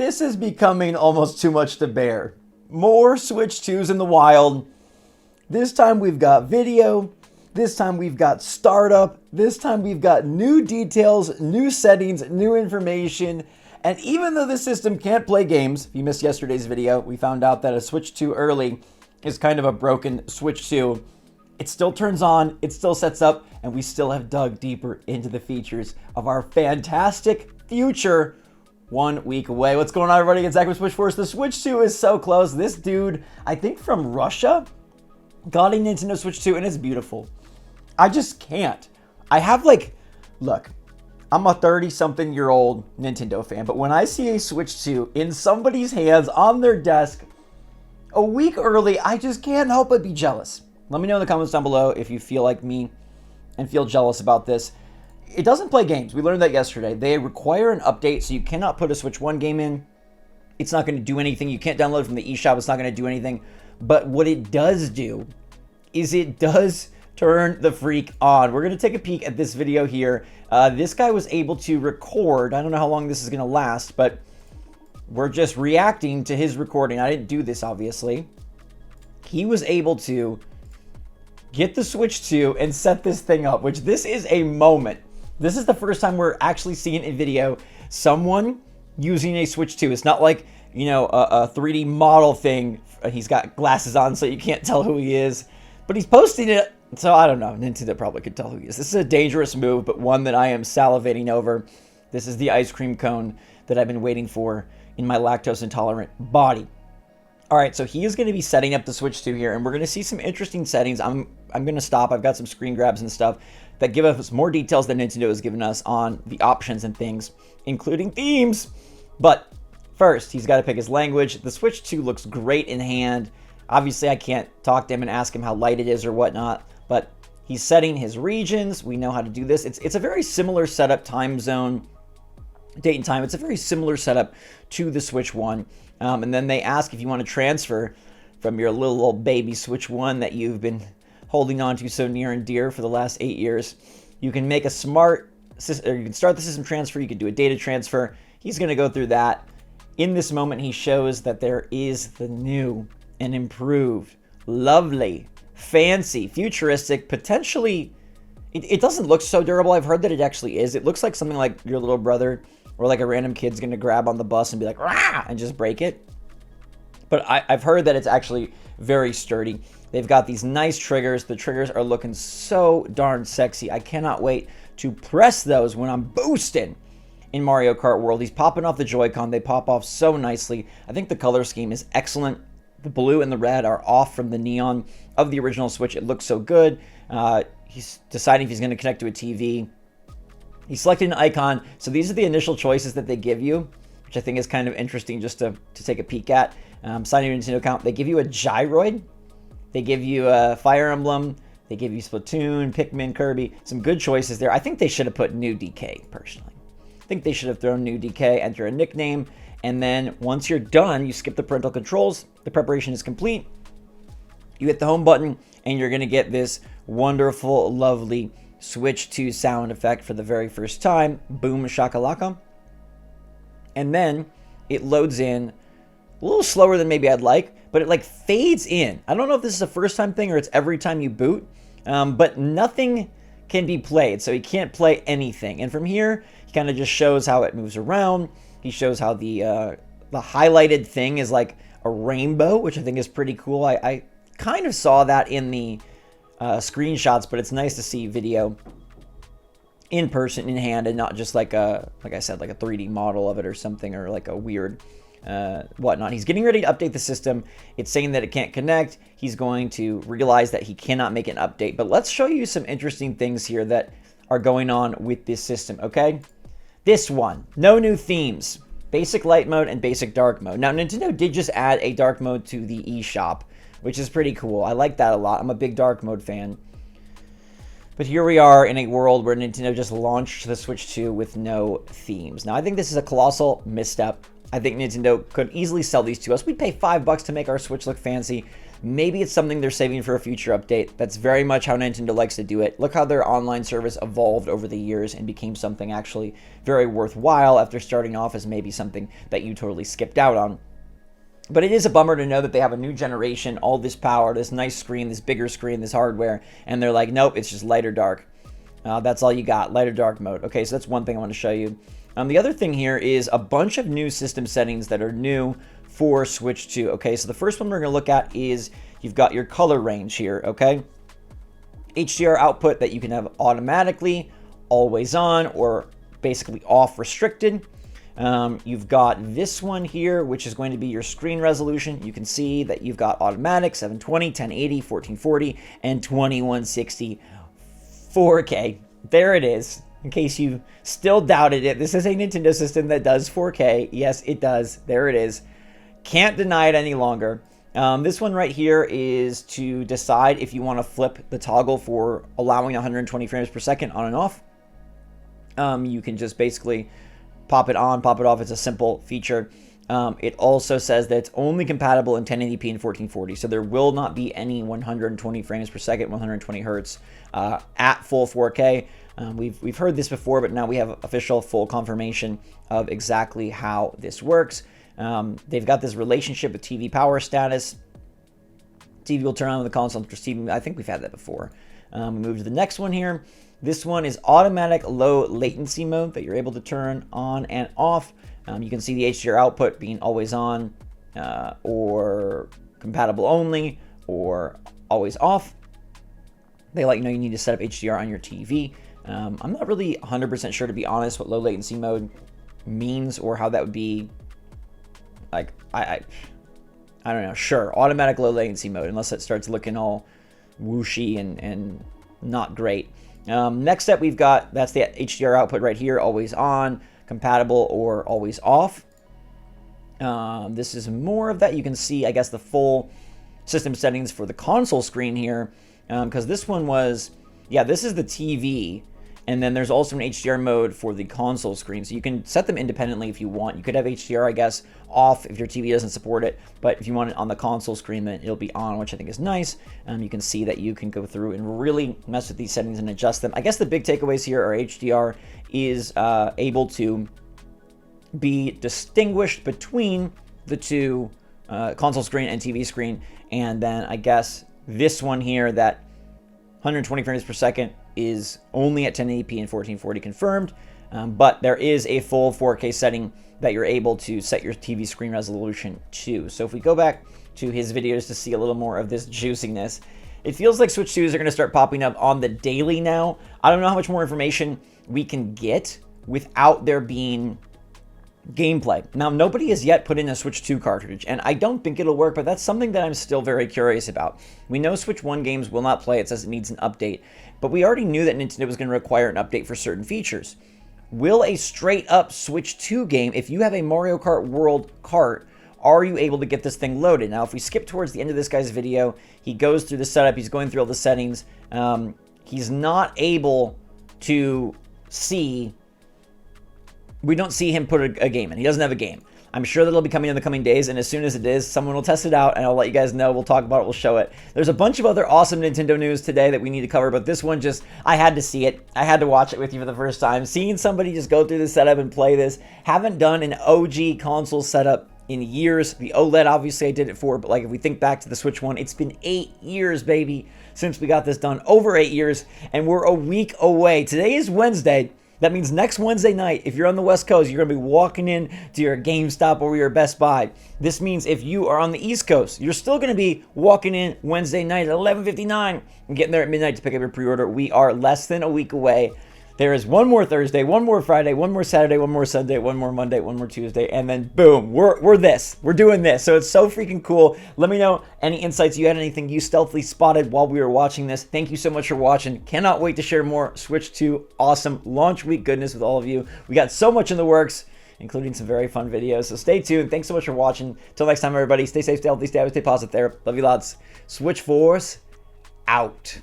This is becoming almost too much to bear. More Switch 2s in the wild. This time we've got video. This time we've got startup. This time we've got new details, new settings, new information. And even though this system can't play games, if you missed yesterday's video, we found out that a Switch 2 early is kind of a broken Switch 2. It still turns on, it still sets up, and we still have dug deeper into the features of our fantastic future 1 week away. What's going on, everybody? It's Zach with SwitchForce. The Switch 2 is so close. This dude, I think from Russia, got a Nintendo Switch 2, and it's beautiful. I just can't. I have look, I'm a 30-something-year-old Nintendo fan, but when I see a Switch 2 in somebody's hands on their desk a week early, I just can't help but be jealous. Let me know in the comments down below if you feel like me and feel jealous about this. It doesn't play games. We learned that yesterday. They require an update, so you cannot put a Switch 1 game in. It's not going to do anything. You can't download it from the eShop. It's not going to do anything. But what it does do is it does turn the freak on. We're going to take a peek at this video here. This guy was able to record. I don't know how long this is going to last, but we're just reacting to his recording. I didn't do this, obviously. He was able to get the Switch 2 and set this thing up, which this is a moment. This is the first time we're actually seeing in video someone using a Switch 2. It's not like, you know, a 3D model thing. He's got glasses on so you can't tell who he is, but he's posting it. So I don't know. Nintendo probably could tell who he is. This is a dangerous move, but one that I am salivating over. This is the ice cream cone that I've been waiting for in my lactose intolerant body. All right, so he is going to be setting up the Switch 2 here, and we're going to see some interesting settings. I'm going to stop. I've got some screen grabs and stuff that give us more details than Nintendo has given us on the options and things, including themes. But first, he's got to pick his language. The Switch 2 looks great in hand. Obviously, I can't talk to him and ask him how light it is or whatnot, but he's setting his regions. We know how to do this. It's a very similar setup, time zone, date and time. It's a very similar setup to the Switch 1. And then they ask if you want to transfer from your little old baby Switch 1 that you've been holding on to so near and dear for the last 8 years. You can make a smart system, or you can start the system transfer. You can do a data transfer. He's going to go through that. In this moment, he shows that there is the new and improved, lovely, fancy, futuristic, potentially, it doesn't look so durable. I've heard that it actually is. It looks like something like your little brother or like a random kid's going to grab on the bus and be like, rah, and just break it. But I've heard that it's actually very sturdy. They've got these nice triggers. The triggers are looking so darn sexy. I cannot wait to press those when I'm boosting in Mario Kart World. He's popping off the Joy-Con. They pop off so nicely. I think the color scheme is excellent. The blue and the red are off from the neon of the original Switch. It looks so good. He's deciding if he's going to connect to a TV. He's selecting an icon. So these are the initial choices that they give you, which I think is kind of interesting just to take a peek at. Signing your Nintendo account. They give you a gyroid. They give you a Fire Emblem. They give you Splatoon, Pikmin, Kirby. Some good choices there. I think they should have put New DK, personally. I think they should have thrown New DK, enter a nickname, and then once you're done, you skip the parental controls. The preparation is complete. You hit the home button, and you're going to get this wonderful, lovely Switch 2 sound effect for the very first time. Boom shakalaka. And then it loads in a little slower than maybe I'd like, but it fades in. I don't know if this is a first time thing or it's every time you boot, but nothing can be played, so he can't play anything. And from here, he kind of just shows how it moves around. He shows how the highlighted thing is like a rainbow, which I think is pretty cool. I kind of saw that in the screenshots, but it's nice to see video in person, in hand, and not just like I said, like a 3D model of it or something, or like a weird whatnot. He's getting ready to update the system. It's saying that it can't connect. He's going to realize that he cannot make an update. But let's show you some interesting things here that are going on with this system, okay? This one, no new themes. Basic light mode and basic dark mode. Now, Nintendo did just add a dark mode to the eShop, which is pretty cool. I like that a lot. I'm a big dark mode fan. But here we are in a world where Nintendo just launched the Switch 2 with no themes. Now, I think this is a colossal misstep. I think Nintendo could easily sell these to us. We'd pay $5 to make our Switch look fancy. Maybe it's something they're saving for a future update. That's very much how Nintendo likes to do it. Look how their online service evolved over the years and became something actually very worthwhile after starting off as maybe something that you totally skipped out on. But it is a bummer to know that they have a new generation, all this power, this nice screen, this bigger screen, this hardware, and they're like, nope, it's just light or dark. That's all you got, light or dark mode. Okay, so that's one thing I want to show you. The other thing here is a bunch of new system settings that are new for Switch 2. Okay, so the first one we're going to look at is you've got your color range here, okay? HDR output that you can have automatically, always on, or basically off restricted. You've got this one here, which is going to be your screen resolution. You can see that you've got automatic, 720, 1080, 1440, and 2160 4K. There it is. In case you still doubted it, this is a Nintendo system that does 4K. Yes, it does. There it is. Can't deny it any longer. This one right here is to decide if you want to flip the toggle for allowing 120 frames per second on and off. You can just basically pop it on, pop it off. It's a simple feature. It also says that it's only compatible in 1080p and 1440, so there will not be any 120 frames per second, 120 hertz at full 4K. We've heard this before, but now we have official full confirmation of exactly how this works. They've got this relationship with TV power status. TV will turn on when the console enters TV. I think we've had that before. We move to the next one here. This one is automatic low latency mode that you're able to turn on and off. You can see the HDR output being always on, or compatible only, or always off. They let you know you need to set up HDR on your TV. I'm not really 100% sure, to be honest, what low latency mode means or how that would be. Like, I don't know. Sure, automatic low latency mode, unless it starts looking all whooshy and not great. Next up, we've got, that's the HDR output right here, always on, compatible, or always off. This is more of that. You can see, I guess, the full system settings for the console screen here, because this one was, yeah, this is the TV, and then there's also an HDR mode for the console screen, so you can set them independently if you want. You could have HDR, I guess, off if your TV doesn't support it, but if you want it on the console screen, then it'll be on, which I think is nice. You can see that you can go through and really mess with these settings and adjust them. I guess the big takeaways here are HDR is able to be distinguished between the two console screen and TV screen, and then I guess this one here, that 120 frames per second is only at 1080p and 1440 confirmed, but there is a full 4K setting that you're able to set your TV screen resolution to. So if we go back to his videos to see a little more of this juiciness, it feels like Switch 2s are going to start popping up on the daily now. I don't know how much more information we can get without there being gameplay. Now, nobody has yet put in a Switch 2 cartridge, and I don't think it'll work, but that's something that I'm still very curious about. We know Switch 1 games will not play. It says it needs an update, but we already knew that Nintendo was going to require an update for certain features. Will a straight-up Switch 2 game, if you have a Mario Kart World cart, are you able to get this thing loaded? Now, if we skip towards the end of this guy's video, he goes through the setup, he's going through all the settings. He's not able to see, we don't see him put a game in. He doesn't have a game. I'm sure that'll be coming in the coming days, and as soon as it is, someone will test it out, and I'll let you guys know. We'll talk about it, we'll show it. There's a bunch of other awesome Nintendo news today that we need to cover, but this one just, I had to see it. I had to watch it with you for the first time. Seeing somebody just go through the setup and play this. Haven't done an OG console setup in years. The OLED, obviously, I did it for, but like if we think back to the Switch 1, it's been 8 years, baby, since we got this done. Over 8 years, and we're a week away. Today is Wednesday. That means next Wednesday night, if you're on the West Coast, you're going to be walking in to your GameStop or your Best Buy. This means if you are on the East Coast, you're still going to be walking in Wednesday night at 11:59 and getting there at midnight to pick up your pre-order. We are less than a week away. There is one more Thursday, one more Friday, one more Saturday, one more Sunday, one more Monday, one more Tuesday, and then boom, we're doing this. So it's so freaking cool. Let me know any insights you had, anything you stealthily spotted while we were watching this. Thank you so much for watching. Cannot wait to share more Switch 2 awesome launch week goodness with all of you. We got so much in the works, including some very fun videos. So stay tuned. Thanks so much for watching. Till next time, everybody, stay safe, stay healthy, stay happy, stay positive there. Love you lots. SwitchForce out.